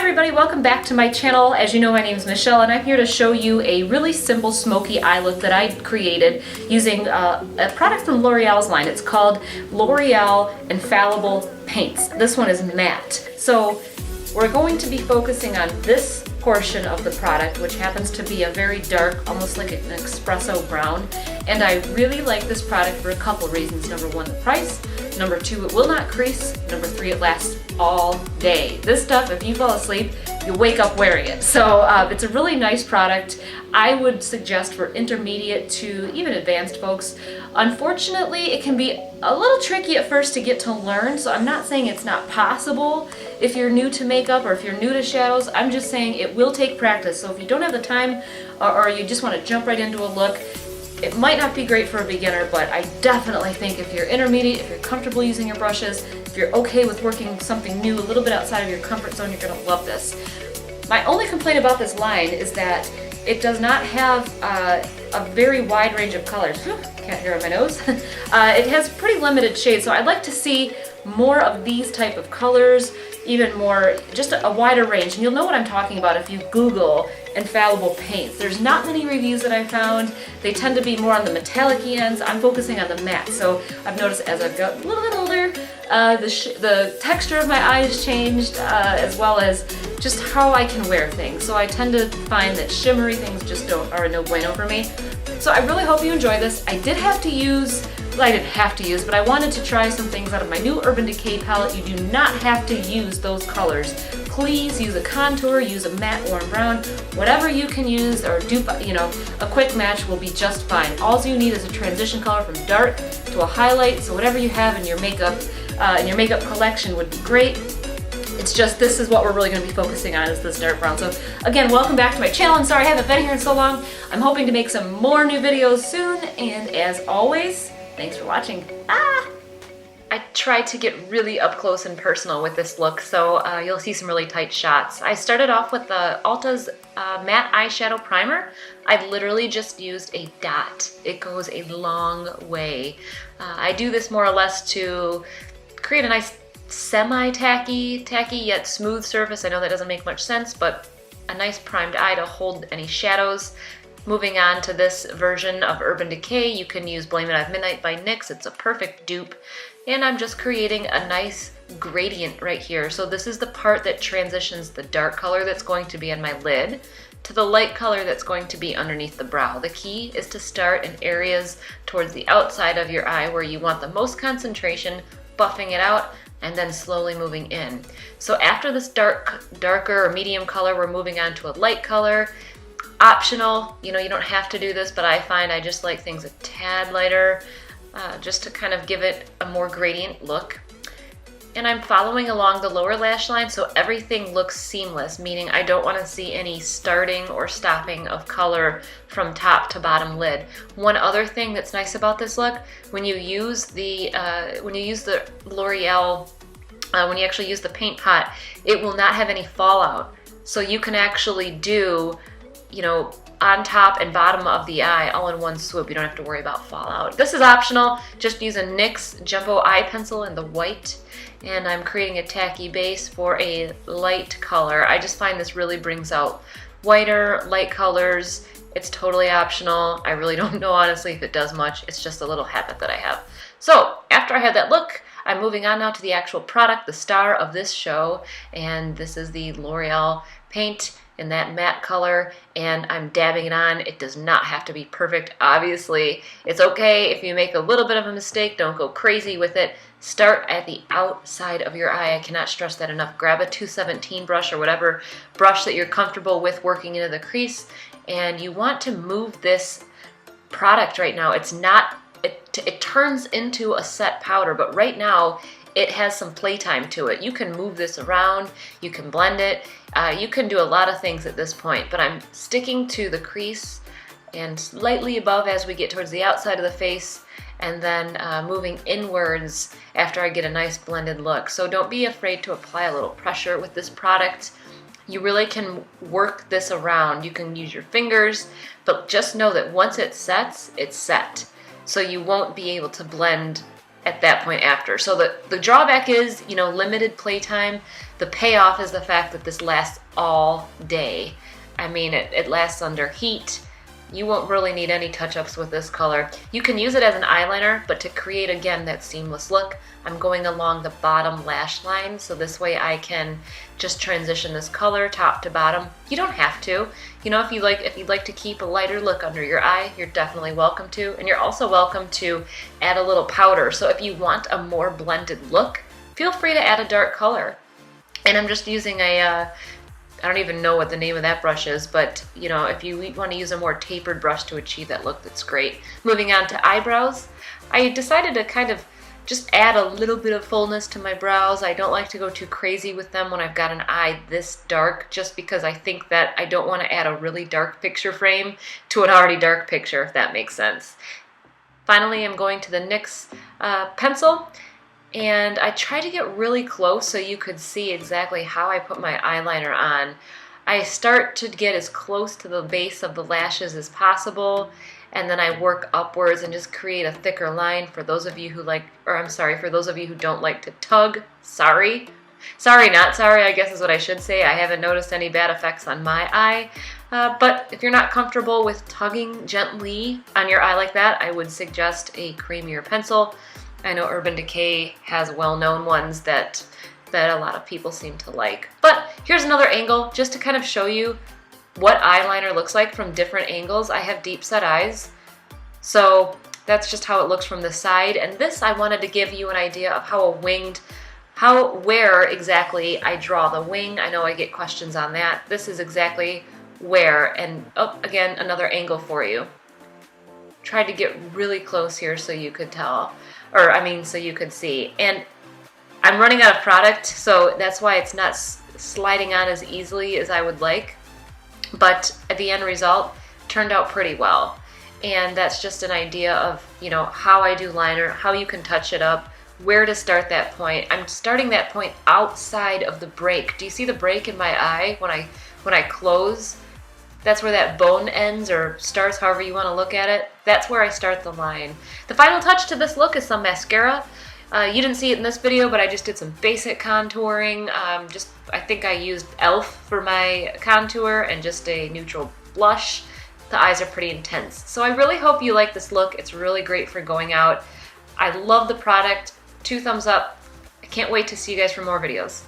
everybody, welcome back to my channel. As you know, my name is Michelle and I'm here to show you a really simple smoky eye look that I created using a product from L'Oreal's line. It's called L'Oreal Infallible Paints. This one is matte. So we're going to be focusing on this portion of the product, which happens to be a very dark, almost like an espresso brown. And I really like this product for a couple reasons. Number one, the price. Number two, it will not crease. Number three, it lasts all day. This stuff, if you fall asleep, you wake up wearing it. So it's a really nice product. I would suggest for intermediate to even advanced folks. Unfortunately, it can be a little tricky at first to get to learn, so I'm not saying it's not possible if you're new to makeup or if you're new to shadows. I'm just saying it will take practice. So if you don't have the time or you just want to jump right into a look, it might not be great for a beginner, but I definitely think if you're intermediate, if you're comfortable using your brushes, if you're okay with working something new, a little bit outside of your comfort zone, you're gonna love this. My only complaint about this line is that it does not have a very wide range of colors. Can't hear on my nose. It has pretty limited shades, so I'd like to see more of these type of colors, even more, just a wider range. And you'll know what I'm talking about if you Google Infallible Paints. There's not many reviews that I found. They tend to be more on the metallic ends. I'm focusing on the matte. So I've noticed as I've got a little bit older, the texture of my eyes changed, as well as just how I can wear things. So I tend to find that shimmery things just are a no bueno for me. So I really hope you enjoy this. I did have to use, well, I didn't have to use, but I wanted to try some things out of my new Urban Decay palette. You do not have to use those colors. Please use a contour, use a matte warm brown, whatever you can use, or do, a quick match will be just fine. All you need is a transition color from dark to a highlight, so whatever you have in your makeup collection would be great. It's just, this is what we're really going to be focusing on, is this dark brown. So again, welcome back to my channel. I'm sorry I haven't been here in so long. I'm hoping to make some more new videos soon, and as always, thanks for watching. I tried to get really up close and personal with this look, so you'll see some really tight shots. I started off with the Ulta's matte eyeshadow primer. I literally just used a dot. It goes a long way. I do this more or less to create a nice semi-tacky yet smooth surface. I know that doesn't make much sense, but a nice primed eye to hold any shadows. Moving on to this version of Urban Decay, you can use Blame It on Midnight by NYX. It's a perfect dupe. And I'm just creating a nice gradient right here. So this is the part that transitions the dark color that's going to be on my lid to the light color that's going to be underneath the brow. The key is to start in areas towards the outside of your eye where you want the most concentration, buffing it out, and then slowly moving in. So after this darker or medium color, we're moving on to a light color. Optional, you don't have to do this, but I find I just like things a tad lighter, just to kind of give it a more gradient look. And I'm following along the lower lash line so everything looks seamless, meaning I don't want to see any starting or stopping of color from top to bottom lid. One other thing that's nice about this look, when you use the L'Oreal, when you actually use the paint pot, it will not have any fallout. So you can actually do, on top and bottom of the eye all in one swoop. You don't have to worry about fallout. This is optional. Just use a NYX Jumbo Eye Pencil in the white, and I'm creating a tacky base for a light color. I just find this really brings out whiter, light colors. It's totally optional. I really don't know, honestly, if it does much. It's just a little habit that I have. So after I had that look, I'm moving on now to the actual product, the star of this show, and this is the L'Oreal paint in that matte color, and I'm dabbing it on. It does not have to be perfect, obviously. It's okay if you make a little bit of a mistake. Don't go crazy with it. Start at the outside of your eye. I cannot stress that enough. Grab a 217 brush or whatever brush that you're comfortable with working into the crease, and you want to move this product right now. It's not, it turns into a set powder, but right now it has some playtime to it. You can move this around, you can blend it, you can do a lot of things at this point, but I'm sticking to the crease and slightly above as we get towards the outside of the face, and then moving inwards after I get a nice blended look. So don't be afraid to apply a little pressure with this product. You really can work this around. You can use your fingers, but just know that once it sets, it's set. So you won't be able to blend at that point after. So the drawback is, you know, limited playtime. The payoff is the fact that this lasts all day. I mean, it lasts under heat. You won't really need any touch-ups with this color. You can use it as an eyeliner, but to create, again, that seamless look, I'm going along the bottom lash line, so this way I can just transition this color top to bottom. You don't have to. You know, if you'd like to keep a lighter look under your eye, you're definitely welcome to. And you're also welcome to add a little powder. So if you want a more blended look, feel free to add a dark color. And I'm just using a I don't even know what the name of that brush is, but you know, if you want to use a more tapered brush to achieve that look, that's great. Moving on to eyebrows, I decided to kind of just add a little bit of fullness to my brows. I don't like to go too crazy with them when I've got an eye this dark, just because I think that I don't want to add a really dark picture frame to an already dark picture, if that makes sense. Finally, I'm going to the NYX pencil. And I tried to get really close so you could see exactly how I put my eyeliner on. I start to get as close to the base of the lashes as possible, and then I work upwards and just create a thicker line for those of you who for those of you who don't like to tug. Sorry, not sorry, I guess is what I should say. I haven't noticed any bad effects on my eye. But if you're not comfortable with tugging gently on your eye like that, I would suggest a creamier pencil. I know Urban Decay has well-known ones that a lot of people seem to like. But here's another angle just to kind of show you what eyeliner looks like from different angles. I have deep set eyes, so that's just how it looks from the side. And this, I wanted to give you an idea of where exactly I draw the wing. I know I get questions on that. This is exactly where, and again, another angle for you. Tried to get really close here so you could tell. So you could see. And I'm running out of product, so that's why it's not sliding on as easily as I would like. But the end result turned out pretty well. And that's just an idea of, you know, how I do liner, how you can touch it up, where to start that point. I'm starting that point outside of the break. Do you see the break in my eye when I close? That's where that bone ends or starts, however you want to look at it. That's where I start the line. The final touch to this look is some mascara. You didn't see it in this video, but I just did some basic contouring. I think I used e.l.f. for my contour and just a neutral blush. The eyes are pretty intense. So I really hope you like this look. It's really great for going out. I love the product. 2 thumbs up. I can't wait to see you guys for more videos.